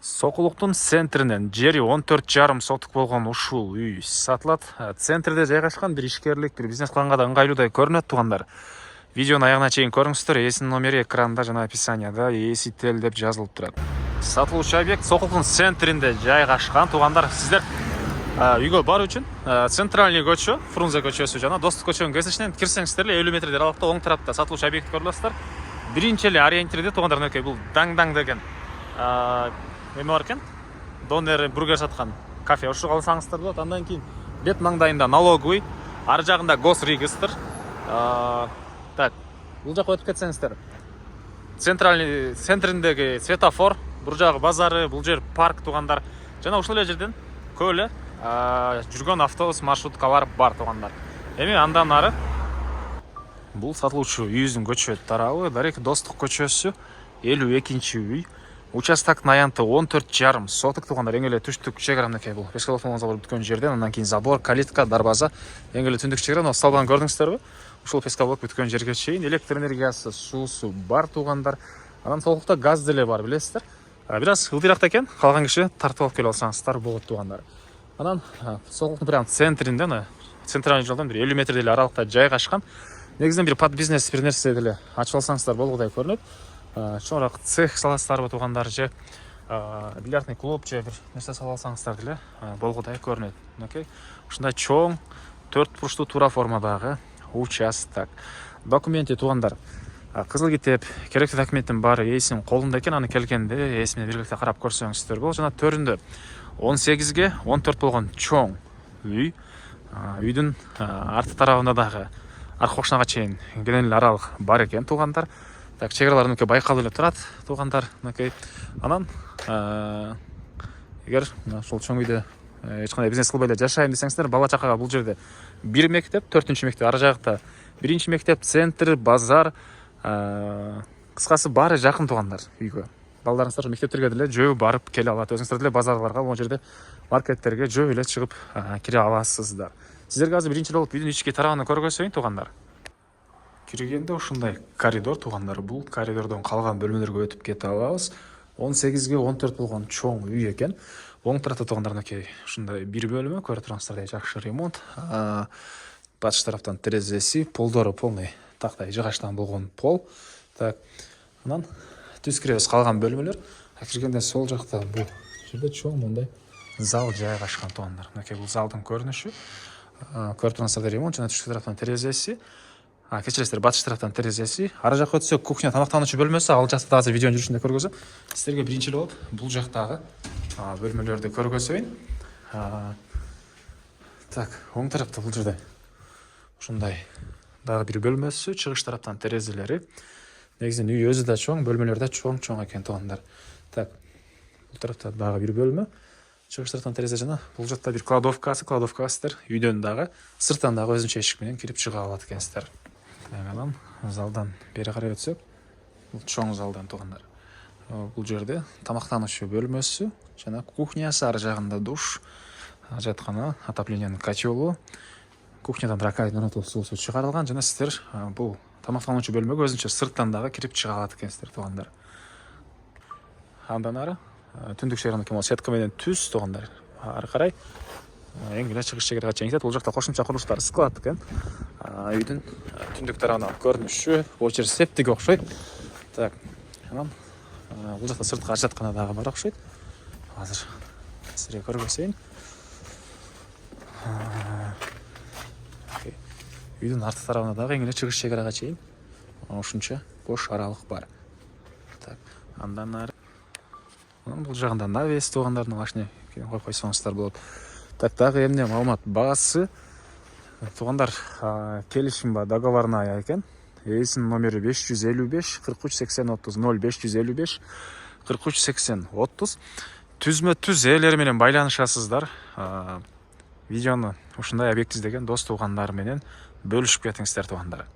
Сокулуктун центринен жери 14,5 сотук болгон ушул үй сатылат. Центрде жайгашкан бир ишкерлик, бир бизнес кылганга да ыңгайлуудай көрүнөт туугандар. Видеону аягына чейин көрүңүздөр. Ээсинин номери экранда жана описанияда ээсител деп жазылып турат. Сатылуучу объект Сокулуктун центринде жайгашкан туугандар. Сиздер үйгө баруу үчүн центральный көчө, Фрунзе көчөсү жана Достук көчөнүн кесишинен кирсеңиздер эле 50 метрдей аралыкта оң тарапта сатылуучу объект көрүп аласыздар. Биринчи эле ориентирде туугандар, мынакей бул Даң деген эме бар экен, донер бургер саткан кафе. Ошо алсаңыздар болот. Андан кийин бет маңдайында налоговый, ары жагында госрегистр. Так, бул жака өтүп кетсеңиздер, центриндеги светофор, бул жагы базары, бул жер парк туугандар. Жана ушул эле жерден көп эле жүргөн автобус маршруткалар бар туугандар. Эми андан ары бул сатылуучу үйүбүздүн көчө тарабы Дарек Достук көчөсү 52-чи үй. Участоктун аянты 14,5 сотук туугандар. Эң эле түштүк чегара мынакей бул. Пешкалофон забор бүткөн жерден андан кийин забор, калитка, дарбаза. Эң эле түндүк чегара столбан көрдүңүздөрбү? Ушул пескалок бүткөн жерге чейин электр энергиясы, суусу бар туугандар. Анан солукта газ деле бар, билесиздер. Бир аз ылдыйракта экен, калган киши тартып алып келип алсаңыздар болот туугандар. Анан солуктун прям центринден, центральный жолдон бир 50 метрдей эле аралыкта жайгашкан. Негизинен бир под бизнес бир нерсе деле ачып алсаңыздар болгудай көрүнөт. Чоңураак цех саласыздарбы туугандар, же бильярдный клуб же бир нерсе сала алсаңыздар деле болгудай көрүнөт. Мынакей ушундай чоң 4 бурчтуу туура формадагы участок. Документи туугандар, кызыл китеп, керектүү документтин баары ээсинин колунда экен. Аны келгенде ээси менен биргеликте карап көрсөңүздөр болот. Жана төрүндө 18ге 14 болгон чоң үй. Үйдүн арты тарабында дагы арка бакчанага чейин кенен эле аралык бар экен туугандар. Так, чегаралар мынакей байкалып эле турат туугандар. Мынакей анан эгер ушул чоң үйдө эч кандай бизнес кылбай эле жашайм десеңиздер, бала чакага бул жерде 1 мектеп, 4-чү мектеп, ары жакта 1-чи мектеп, центр, базар, кыскасы баары жакын туугандар үйгө. Балдарыңыздар мектептерге деле жөө барып келе алат. Өзүңүздөр деле базарларга, могу жерде маркеттерге жөө эле чыгып кире аласыздар. Сиздерге азыр биринчи болуп үйдүн ички тарабын көргөзөйүн туугандар. Киргенде ушундай коридор туугандар. Бул коридордон калган бөлмөлөргө өтүп кете алабыз. 18ге 14 болгон чоң үй экен. Оң тарапта туугандар мынакей ушундай бир бөлмө, көрө турасыздар, жакшы ремонт. Батыш тараптан терезеси, полдору полный тактай жыгачтан болгон пол. Так, анан түз киребиз калган бөлмөлөр. Киргенде сол жакта бул жерде чоң мындай зал жайгашкан туугандар. Мынакей бул залдын көрүнүшү. Көрө турасыздар, ремонт жана түшкү тараптан терезеси. Кечиресиздер, батыш тараптан терезеси. Ары жакка өтсөк, кухня, тамактануучу бөлмөсү. Ал жакта да азыр видеонун жүрүшүндө көргөзөм. Сиздерге биринчи болуп бул жактагы бөлмөлөрдү көргөзөйүн. Так, оң тарапта бул жерде ушундай дагы бир бөлмөсү, чыгыш тараптан терезелери. Негизинен үй өзү да чоң, бөлмөлөр да чоң экен туугандар. Так, бул тарапта дагы бир бөлмө, чыгыш тараптан терезе жана бул жакта бир кладовкасыдыр. Үйдөн дагы, сырттан дагы өзүнчө эшик менен кирип чыга алат экенсиздер. Анан залдан бери карай өтсөк, бул чоң залдан туугандар. Бул жерде тамактануучу бөлмөсү жана кухнясы, ары жагында душ, жаткана, отоплениянын котелу, кухнядан ракайдын орнотулуп суусу чыгарылган жана сиздер бул тамактануучу бөлмөгө өзүнчө сырттан дагы кирип чыга алат экенсиздер туугандар. Андан ары түндүк чегара сетка менен түз туугандар. Ары карай эң эле чыгыш чегарага чейин кетет. Бул жакта кошумча курулуштар склад экен. Үйдүн түндүк тарабынан көрүнүшү очер септиге окшойт. Так, анан бул жакта сырткы аждаткана дагы бар окшойт. Азыр сизге көргөзөйүн. Үйдүн арты тарабында дагы эң эле чыгыш чегарага чейин ушунча бош аралык бар. Так, андан ары бул жагында навес туугандардын башына коюп койсоңуздар болот. Так, дагы эмне маалымат баасы туугандар, келишим ба договорная экен. Ээсинин номери 555 43 80 30 0555 43 80 30. Түзмө-түз ээлери менен байланышасыздар. Видеону ушундай объект издеген дос туугандар менен бөлүшүп кетиңиздер туугандар.